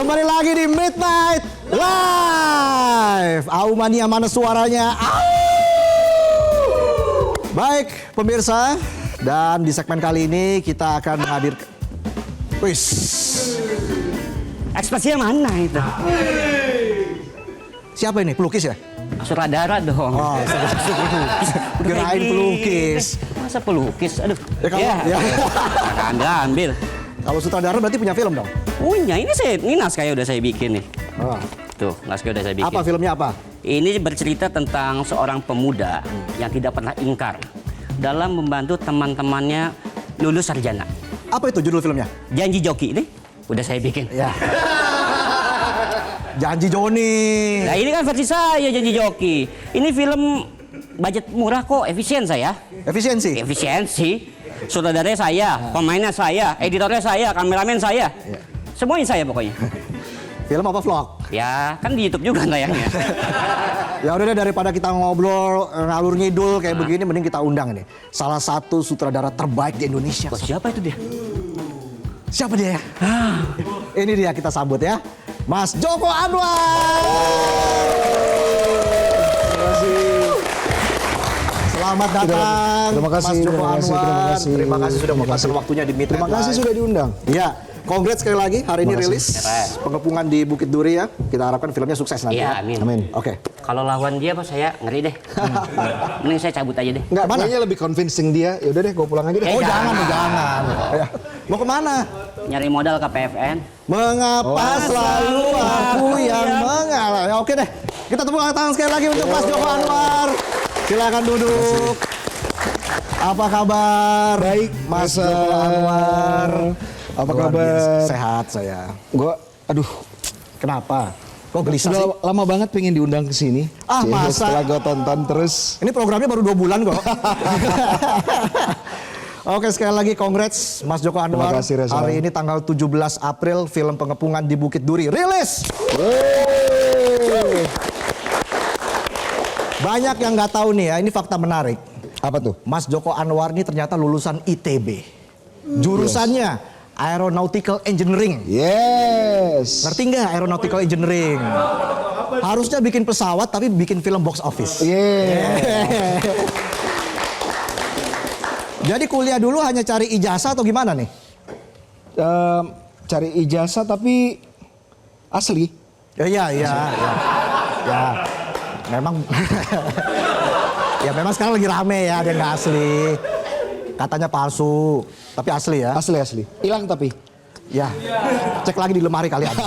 Kembali lagi di Midnight Live. Mania mana suaranya? Baik pemirsa, dan di segmen kali ini kita akan menghadirkan Ekspresinya mana itu? Siapa ini? Pelukis ya? Sutradara dong. Oh, kirain pelukis. Masa pelukis? Aduh. Ya, kalau, ya. Anda ambil. Kalau sutradara berarti punya film dong? Punya, ini naskahnya udah saya bikin nih. Oh. Tuh, naskahnya udah saya bikin. Apa filmnya apa? Ini bercerita tentang seorang pemuda yang tidak pernah ingkar dalam membantu teman-temannya lulus sarjana. Apa itu judul filmnya? Janji Joki ini udah saya bikin. Ya. Janji Joni. Nah ini kan versi saya Janji Joki. Ini film budget murah kok, efisien saya. Efisiensi? Efisiensi. Sutradaranya saya, pemainnya saya, editornya saya, kameramen saya. Ya. Semuanya saya pokoknya. Film apa vlog? Ya kan di YouTube juga tayangnya. Ya udah deh, daripada kita ngobrol ngalur ngidul kayak begini, mending kita undang nih salah satu sutradara terbaik di Indonesia. Oh, siapa itu dia? Siapa dia ya? Ini dia, kita sambut ya, Mas Joko Anwar. Terima kasih. Selamat datang. Terima kasih, Mas Joko Anwar. terima kasih Sudah menyempatkan waktunya di Midnight Terima kasih Live. sudah diundang. Iya, congrats sekali lagi, hari ini Terima kasih. rilis Pengepungan di Bukit Duri ya. Kita harapkan filmnya sukses nanti. Iya, amin. Amin. Oke. Kalau lawan dia Pak saya ngeri deh. Mending saya cabut aja deh. Enggak, Mana? kayaknya lebih convincing dia. Ya udah deh, gue pulang aja deh. Oh Ya, jangan, jangan. jangan. Ya. Mau kemana? Nyari modal ke PFN. Mengapa selalu aku yang mengalah? Ya, oke deh. Kita tepuk tangan sekali lagi untuk Mas Joko Anwar. Silakan duduk. Apa kabar? Baik, Mas Mas Joko Anwar. Apa Luar kabar? biasa. Sehat saya. Aduh, Kenapa? Kok gelisah sih? sudah lama banget pengen diundang ke sini. Ah, masa? Setelah gue tonton terus. Ini programnya baru 2 bulan kok. Oke, sekali lagi congrats Mas Joko Anwar. Terima kasih, Reza. Hari ini tanggal 17 April film Pengepungan di Bukit Duri rilis. Banyak yang nggak tahu nih ya, ini fakta menarik. Apa tuh? Mas Joko Anwar ini ternyata lulusan ITB. Jurusannya Aeronautical Engineering. Yes. Ngerti nggak Aeronautical Engineering? Harusnya bikin pesawat tapi bikin film box office. Yeah. Jadi kuliah dulu hanya cari ijazah atau gimana nih? Cari ijazah tapi asli. Ya. Memang ya memang sekarang lagi rame ya, ada yang nggak asli. Katanya palsu, tapi asli ya. Asli. Hilang tapi. Ya. Cek lagi di lemari kali ada.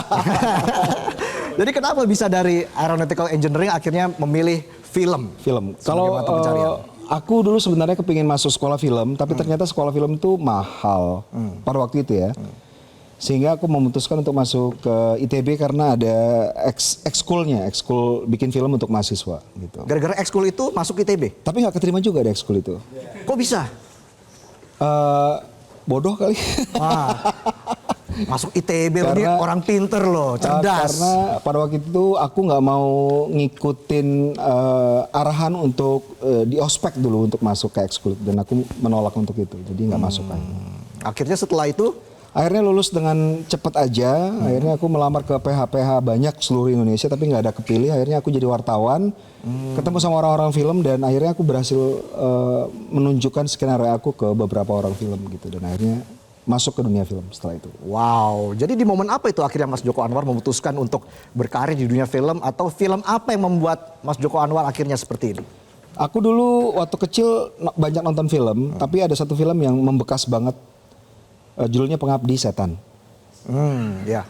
Jadi kenapa bisa dari Aeronautical Engineering akhirnya memilih film? Kalau sebagai mata pencarian? aku dulu sebenarnya kepingin masuk sekolah film, tapi ternyata sekolah film itu mahal pada waktu itu ya. Sehingga aku memutuskan untuk masuk ke ITB karena ada ekskul bikin film untuk mahasiswa gitu. Gara-gara ekskul itu masuk ITB? Tapi nggak keterima juga ada ekskul itu. Kok bisa? Bodoh kali. Wah, masuk ITB loh, ini orang pinter loh, cerdas. Karena pada waktu itu aku nggak mau ngikutin arahan untuk di ospek dulu untuk masuk ke ekskul, dan aku menolak untuk itu, jadi nggak masuk aja. Akhirnya setelah itu? Akhirnya lulus dengan cepat aja. Akhirnya aku melamar ke PH banyak seluruh Indonesia, tapi nggak ada kepilih. Akhirnya aku jadi wartawan, ketemu sama orang-orang film, dan akhirnya aku berhasil menunjukkan skenario aku ke beberapa orang film gitu, dan akhirnya masuk ke dunia film setelah itu. Wow, jadi di momen apa itu akhirnya Mas Joko Anwar memutuskan untuk berkarir di dunia film, atau film apa yang membuat Mas Joko Anwar akhirnya seperti ini? Aku dulu waktu kecil banyak nonton film, tapi ada satu film yang membekas banget. Judulnya Pengabdi Setan. Ya.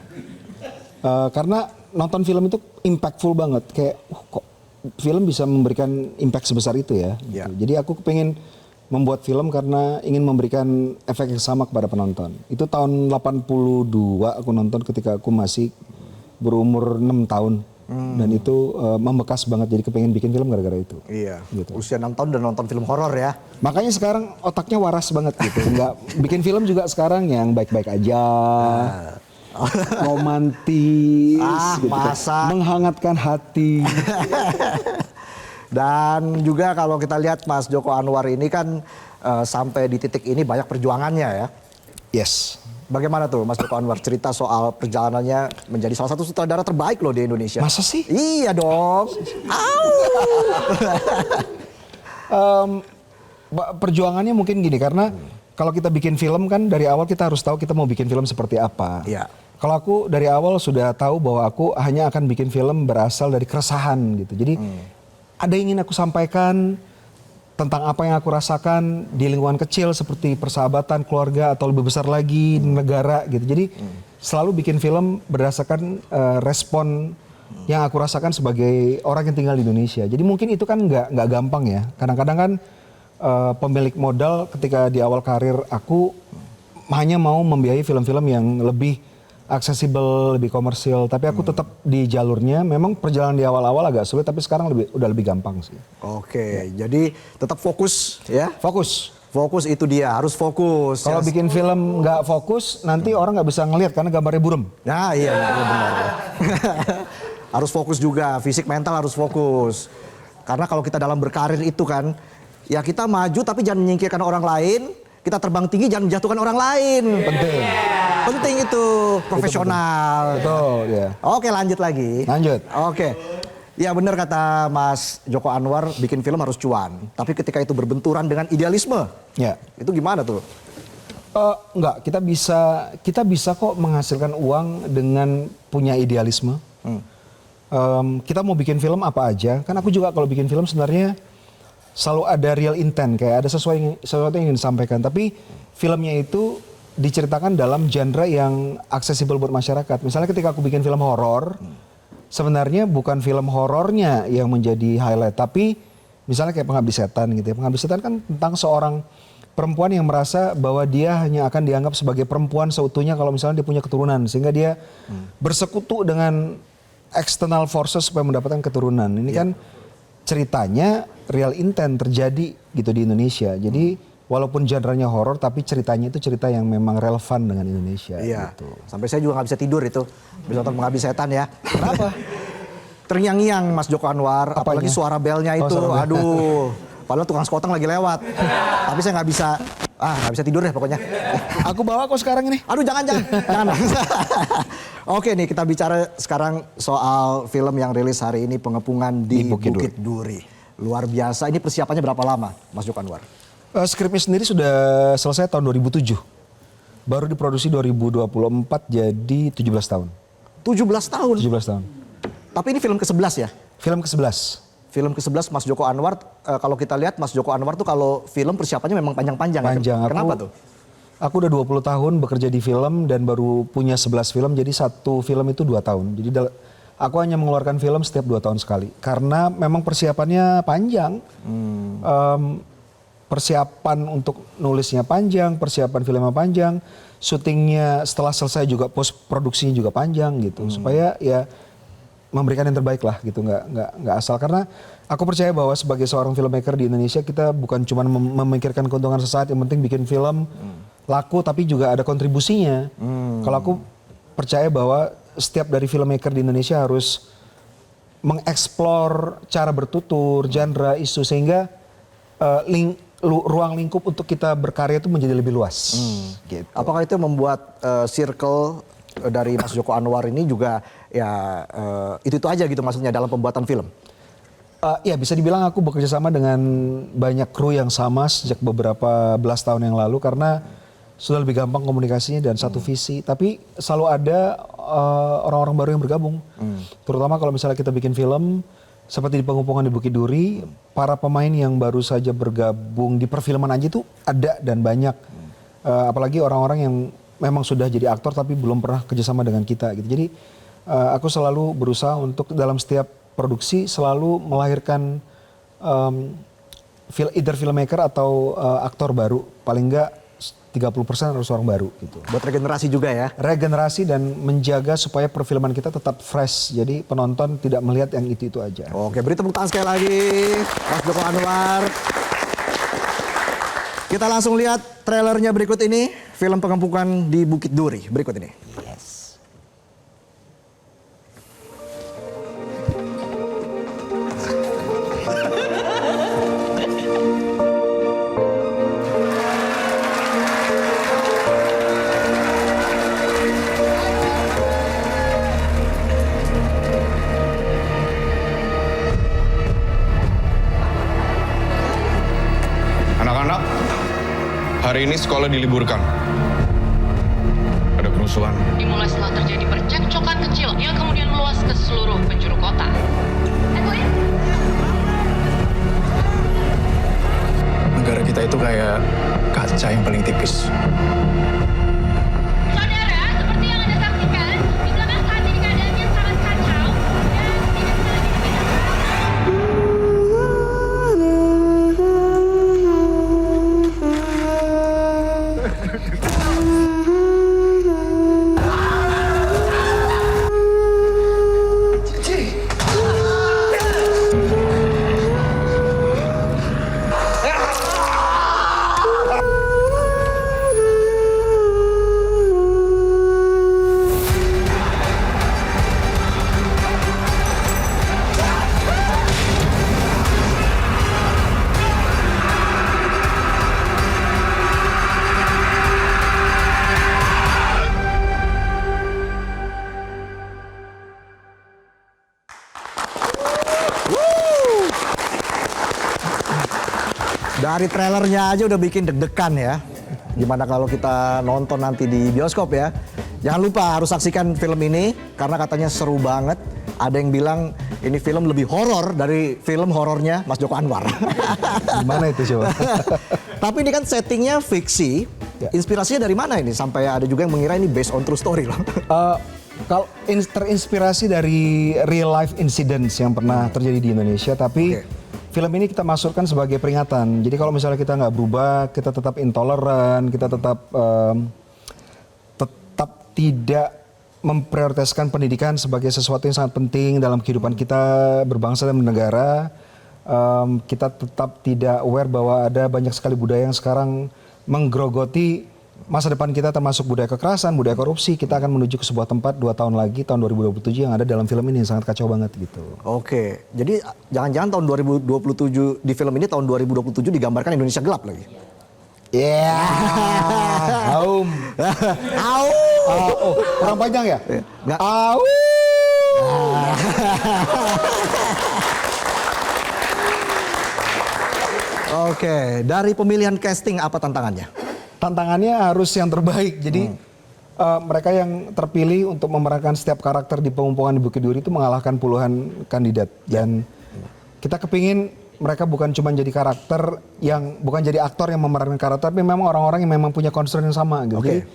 Karena nonton film itu impactful banget. Kayak kok film bisa memberikan impact sebesar itu ya. Ya. Gitu. Jadi aku pengen membuat film karena ingin memberikan efek yang sama kepada penonton. Itu tahun 82 aku nonton ketika aku masih berumur 6 tahun. Dan itu membekas banget, jadi kepengen bikin film gara-gara itu. Iya, Gitu. usia 6 tahun dan nonton film horor ya. Makanya sekarang otaknya waras banget gitu. Nggak bikin film juga sekarang yang baik-baik aja. Romantis, gitu kan. masa. Menghangatkan hati. Dan juga kalau kita lihat Mas Joko Anwar ini kan sampai di titik ini banyak perjuangannya ya. Yes. Bagaimana tuh Mas Joko Anwar cerita soal perjalanannya menjadi salah satu sutradara terbaik loh di Indonesia? Masa sih? Iya dong. Perjuangannya mungkin gini, karena kalau kita bikin film kan dari awal kita harus tahu kita mau bikin film seperti apa. Iya. Kalau aku dari awal sudah tahu bahwa aku hanya akan bikin film berasal dari keresahan gitu. Jadi ada yang ingin aku sampaikan tentang apa yang aku rasakan di lingkungan kecil seperti persahabatan, keluarga, atau lebih besar lagi negara gitu. Jadi selalu bikin film berdasarkan respon yang aku rasakan sebagai orang yang tinggal di Indonesia. Jadi mungkin itu kan nggak gampang ya. Kadang-kadang kan pemilik modal ketika di awal karir aku hanya mau membiayai film-film yang lebih aksesibel, lebih komersil, tapi aku tetap di jalurnya. Memang perjalanan di awal-awal agak sulit, tapi sekarang udah lebih gampang sih. Oke, jadi tetap fokus ya. Fokus. Fokus itu dia, harus fokus. Kalau ya. bikin film nggak fokus, nanti orang nggak bisa ngelihat karena gambarnya burem. Nah iya benar. Harus fokus juga, fisik mental harus fokus. Karena kalau kita dalam berkarir itu kan, ya kita maju tapi jangan menyingkirkan orang lain. Kita terbang tinggi jangan menjatuhkan orang lain. Penting. Penting itu, profesional. Betul, ya. Oke, lanjut lagi. Lanjut. Oke. Ya benar kata Mas Joko Anwar, bikin film harus cuan. Tapi ketika itu berbenturan dengan idealisme, Ya. itu gimana tuh? Enggak, kita bisa kok menghasilkan uang dengan punya idealisme. Kita mau bikin film apa aja, kan aku juga kalau bikin film sebenarnya selalu ada real intent, kayak ada sesuatu yang ingin disampaikan. Tapi filmnya itu diceritakan dalam genre yang aksesibel buat masyarakat. Misalnya ketika aku bikin film horor, sebenarnya bukan film horornya yang menjadi highlight, tapi misalnya kayak Pengabdi Setan gitu ya. Pengabdi Setan kan tentang seorang perempuan yang merasa bahwa dia hanya akan dianggap sebagai perempuan seutuhnya kalau misalnya dia punya keturunan, sehingga dia bersekutu dengan external forces supaya mendapatkan keturunan. Ini kan ceritanya real intent terjadi gitu di Indonesia. Jadi walaupun genre-nya horor, tapi ceritanya itu cerita yang memang relevan dengan Indonesia. Iya. Gitu. Sampai saya juga nggak bisa tidur itu. Bisa nonton Pengabdi Setan ya. Kenapa? Terngiang-ngiang Mas Joko Anwar. Apanya? Apalagi suara belnya itu. suara bel. Aduh. Padahal tukang sekoteng lagi lewat. Tapi saya nggak bisa tidur deh pokoknya. Aku bawa kok sekarang ini. Aduh jangan. Oke nih kita bicara sekarang soal film yang rilis hari ini, Pengepungan di Bukit Duri. Luar biasa. Ini persiapannya berapa lama Mas Joko Anwar? Skripnya sendiri sudah selesai tahun 2007. Baru diproduksi 2024 jadi 17 tahun. 17 tahun? 17 tahun. Tapi ini film ke-11 ya? Film ke-11. Film ke-11 Mas Joko Anwar, kalau kita lihat Mas Joko Anwar tuh kalau film persiapannya memang panjang-panjang. Panjang. Ya? Kenapa tuh? Aku udah 20 tahun bekerja di film dan baru punya 11 film, jadi satu film itu 2 tahun. Jadi aku hanya mengeluarkan film setiap 2 tahun sekali. Karena memang persiapannya panjang. Persiapan untuk nulisnya panjang, persiapan filmnya panjang, syutingnya setelah selesai juga post produksinya juga panjang gitu, supaya ya memberikan yang terbaik lah gitu, nggak asal. Karena aku percaya bahwa sebagai seorang filmmaker di Indonesia kita bukan cuma memikirkan keuntungan sesaat, yang penting bikin film laku tapi juga ada kontribusinya. Kalau aku percaya bahwa setiap dari filmmaker di Indonesia harus mengeksplor cara bertutur, genre, isu, sehingga ruang lingkup untuk kita berkarya itu menjadi lebih luas. Gitu. Apakah itu membuat circle dari Mas Joko Anwar ini juga ya itu aja gitu maksudnya dalam pembuatan film? Ya bisa dibilang aku bekerja sama dengan banyak kru yang sama sejak beberapa belas tahun yang lalu, karena sudah lebih gampang komunikasinya dan satu visi. Tapi selalu ada orang-orang baru yang bergabung. Terutama kalau misalnya kita bikin film seperti di Pengepungan di Bukit Duri, para pemain yang baru saja bergabung di perfilman aja itu ada dan banyak. Apalagi orang-orang yang memang sudah jadi aktor tapi belum pernah kerjasama dengan kita gitu. Jadi aku selalu berusaha untuk dalam setiap produksi selalu melahirkan either filmmaker atau aktor baru. Paling enggak 30% harus orang baru gitu. Buat regenerasi juga ya? Regenerasi dan menjaga supaya perfilman kita tetap fresh. Jadi penonton tidak melihat yang itu aja. Oke, beri tepuk tangan sekali lagi Mas Joko Anwar. Kita langsung lihat trailernya berikut ini. Film Pengepungan di Bukit Duri berikut ini. Hari ini sekolah diliburkan. Ada kerusuhan. Dimulai setelah terjadi percekcokan kecil yang kemudian meluas ke seluruh penjuru kota. Negara kita itu kayak kaca yang paling tipis. Saudara, seperti yang Anda saksikan, di belakang saat ini keadaannya sangat kacau dan tidak bisa lagi dibedakan. Dari trailernya aja udah bikin deg-degan ya. Gimana kalau kita nonton nanti di bioskop ya. Jangan lupa harus saksikan film ini karena katanya seru banget. Ada yang bilang ini film lebih horor dari film horornya Mas Joko Anwar. Gimana itu coba? Tapi ini kan settingnya fiksi. Ya. Inspirasinya dari mana ini? Sampai ada juga yang mengira ini based on true story loh. Kalau terinspirasi dari real life incidents yang pernah terjadi di Indonesia, tapi film ini kita masukkan sebagai peringatan. Jadi kalau misalnya kita nggak berubah, kita tetap intoleran, kita tetap tidak memprioritaskan pendidikan sebagai sesuatu yang sangat penting dalam kehidupan kita berbangsa dan bernegara. Kita tetap tidak aware bahwa ada banyak sekali budaya yang sekarang menggerogoti masa depan kita, termasuk budaya kekerasan, budaya korupsi. Kita akan menuju ke sebuah tempat 2 tahun lagi, tahun 2027 yang ada dalam film ini yang sangat kacau banget gitu. Oke, jadi jangan-jangan tahun 2027 di film ini tahun 2027 digambarkan Indonesia gelap lagi. Yeah. Aum. Au. Oh, kurang panjang ya? Nggak. Au. Oke, dari pemilihan casting apa tantangannya? Tantangannya harus yang terbaik. Jadi mereka yang terpilih untuk memerankan setiap karakter di Pemumpungan di Bukit Duri itu mengalahkan puluhan kandidat. Dan kita kepingin mereka bukan cuma jadi karakter yang, bukan jadi aktor yang memerankan karakter, tapi memang orang-orang yang memang punya concern yang sama gitu. Jadi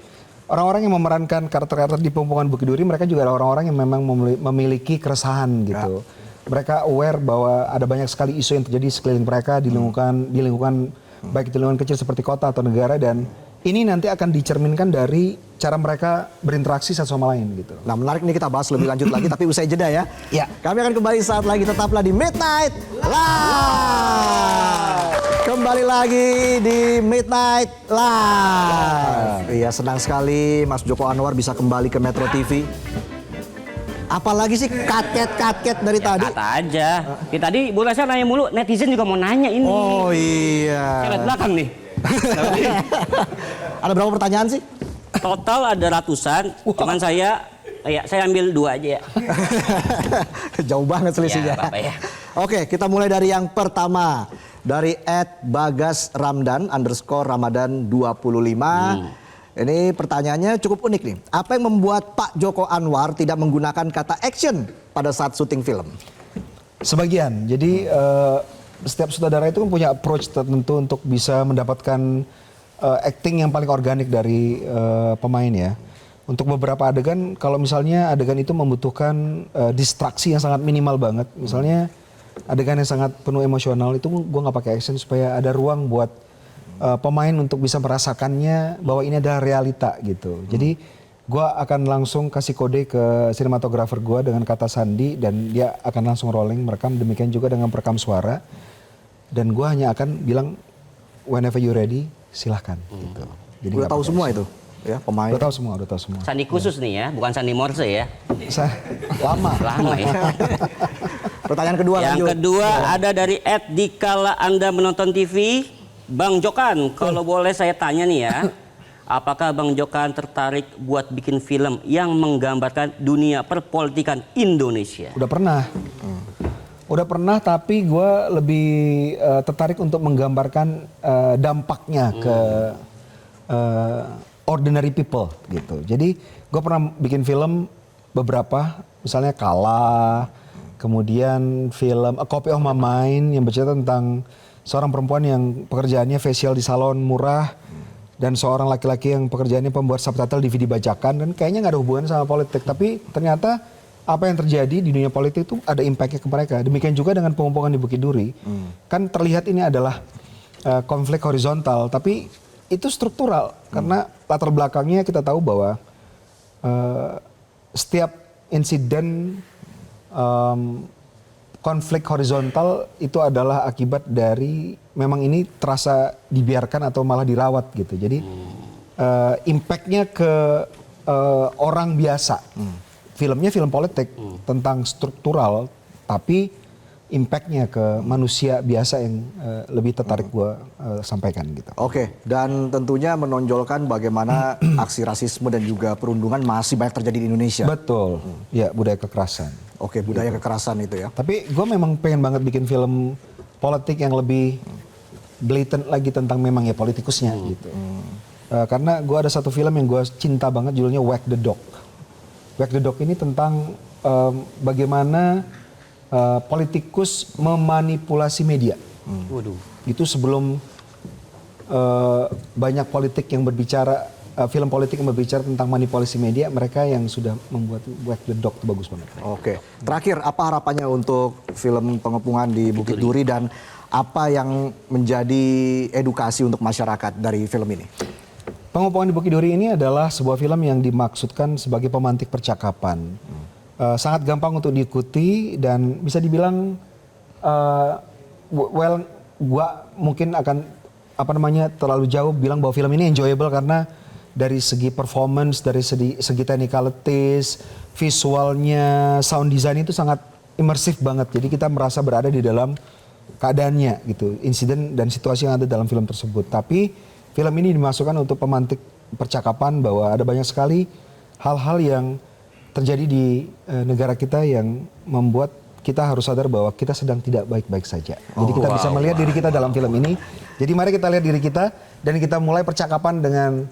orang-orang yang memerankan karakter-karakter di Pemumpungan Bukit Duri, mereka juga adalah orang-orang yang memang memiliki keresahan gitu. Mereka aware bahwa ada banyak sekali isu yang terjadi sekeliling mereka di lingkungan baik itu lingkungan kecil seperti kota atau negara, dan ini nanti akan dicerminkan dari cara mereka berinteraksi satu sama lain gitu. Nah, menarik nih, kita bahas lebih lanjut lagi tapi usai jeda ya. Ya. Kami akan kembali saat lagi, tetaplah di Midnight Live. Kembali lagi di Midnight Live. Iya, senang sekali Mas Joko Anwar bisa kembali ke Metro TV. Apalagi sih kaget-kaget dari tadi. Kata aja. Ya, tadi Bu Rasa nanya mulu, netizen juga mau nanya ini. Oh iya. Saya lihat belakang nih. Ada berapa pertanyaan sih? Total ada ratusan, cuman saya ambil 2 aja ya. Jauh banget selisihnya. Ya, apa-apa ya. Oke, kita mulai dari yang pertama. Dari @bagasramdan_ramadan25. Ini pertanyaannya cukup unik nih. Apa yang membuat Pak Joko Anwar tidak menggunakan kata action pada saat syuting film? Sebagian. Jadi setiap sutradara itu kan punya approach tertentu untuk bisa mendapatkan acting yang paling organik dari pemain ya. Untuk beberapa adegan, kalau misalnya adegan itu membutuhkan distraksi yang sangat minimal banget. Misalnya adegan yang sangat penuh emosional, itu gue nggak pakai action supaya ada ruang buat pemain untuk bisa merasakannya bahwa ini adalah realita gitu. Jadi gue akan langsung kasih kode ke sinematografer gue dengan kata sandi, dan dia akan langsung rolling merekam. Demikian juga dengan perekam suara, dan gue hanya akan bilang whenever you ready silahkan gitu. Jadi Udah tahu semua itu ya pemain. Udah tahu semua, udah tahu semua. Sandi khusus nih ya, bukan sandi Morse ya. Lama. Lama ya. Pertanyaan kedua. Yang kedua ada dari @dikala Anda menonton TV. Bang Jokan, kalau boleh saya tanya nih ya, apakah Bang Jokan tertarik buat bikin film yang menggambarkan dunia perpolitikan Indonesia? Udah pernah. Udah pernah, tapi gue lebih tertarik untuk menggambarkan dampaknya ordinary people gitu. Jadi gue pernah bikin film beberapa, misalnya Kala, kemudian film A Copy of My Mind yang bercerita tentang seorang perempuan yang pekerjaannya facial di salon murah dan seorang laki-laki yang pekerjaannya pembuat subtitle DVD bajakan, dan kayaknya nggak ada hubungan sama politik, tapi ternyata apa yang terjadi di dunia politik itu ada impactnya ke mereka. Demikian juga dengan pengepungan di Bukit Duri, kan terlihat ini adalah konflik horizontal, tapi itu struktural karena latar belakangnya kita tahu bahwa setiap insiden konflik horizontal itu adalah akibat dari memang ini terasa dibiarkan atau malah dirawat gitu. Jadi impactnya ke orang biasa. Filmnya film politik tentang struktural, tapi impactnya ke manusia biasa yang lebih tertarik gue sampaikan gitu. Oke, dan tentunya menonjolkan bagaimana aksi rasisme dan juga perundungan masih banyak terjadi di Indonesia. Betul, ya budaya kekerasan. Oke, budaya kekerasan itu ya. Tapi gue memang pengen banget bikin film politik yang lebih blatant lagi tentang memang ya politikusnya gitu. Karena gue ada satu film yang gue cinta banget, judulnya Wag the Dog. Wag the Dog ini tentang bagaimana politikus memanipulasi media. Waduh. Itu sebelum banyak politik yang berbicara, film politik yang berbicara tentang manipulasi media, mereka yang sudah membuat Wag the Dog itu bagus banget. Oke, terakhir apa harapannya untuk film Pengepungan di Bukit Duri dan apa yang menjadi edukasi untuk masyarakat dari film ini? Pengepungan di Bukit Duri ini adalah sebuah film yang dimaksudkan sebagai pemantik percakapan. Sangat gampang untuk diikuti dan bisa dibilang, gua mungkin akan terlalu jauh bilang bahwa film ini enjoyable karena dari segi performance, dari segi technicalities, visualnya, sound design itu sangat imersif banget. Jadi kita merasa berada di dalam keadaannya gitu, insiden dan situasi yang ada dalam film tersebut. Tapi film ini dimasukkan untuk pemantik percakapan bahwa ada banyak sekali hal-hal yang terjadi di negara kita yang membuat kita harus sadar bahwa kita sedang tidak baik-baik saja. Jadi kita bisa melihat diri kita dalam film ini. Jadi mari kita lihat diri kita dan kita mulai percakapan dengan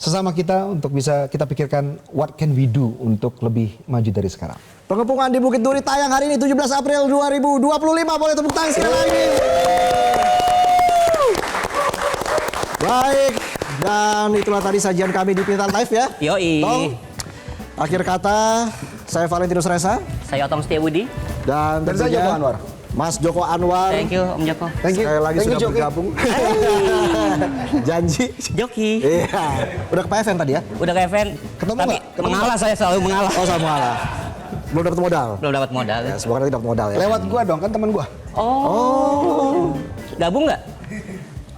sesama kita untuk bisa kita pikirkan what can we do untuk lebih maju dari sekarang. Pengepungan di Bukit Duri tayang hari ini 17 April 2025. Boleh tepuk tangan sekali lagi. Baik, dan itulah tadi sajian kami di Pintar Live ya. Yoi. Tong, akhir kata, saya Valentinus Reza. Saya Otong Setiabudi. Dan saya tentunya Joko Anwar. Mas Joko Anwar. Thank you Om Joko. Thank you. Sekali lagi Thank you, sudah Joki. bergabung. Janji. Joki. Iya. Udah ke PFN tadi ya? Udah ke event. Ketemu Tapi nggak? Ketemu mengalah, saya selalu mengalah. Oh sama lah. Belum dapat modal. Belum dapat modal. Ya, semoga nanti dapat modal ya. Lewat gua dong, kan teman gua. Oh. Gabung nggak?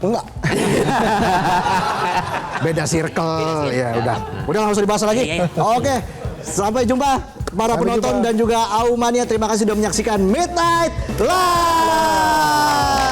Enggak. Beda circle. Ya udah. Udah nggak usah dibahas lagi. Iya, iya. Oke. Sampai jumpa para Sampai penonton jumpa. dan juga Aumania. Terima kasih sudah menyaksikan Midnight Live.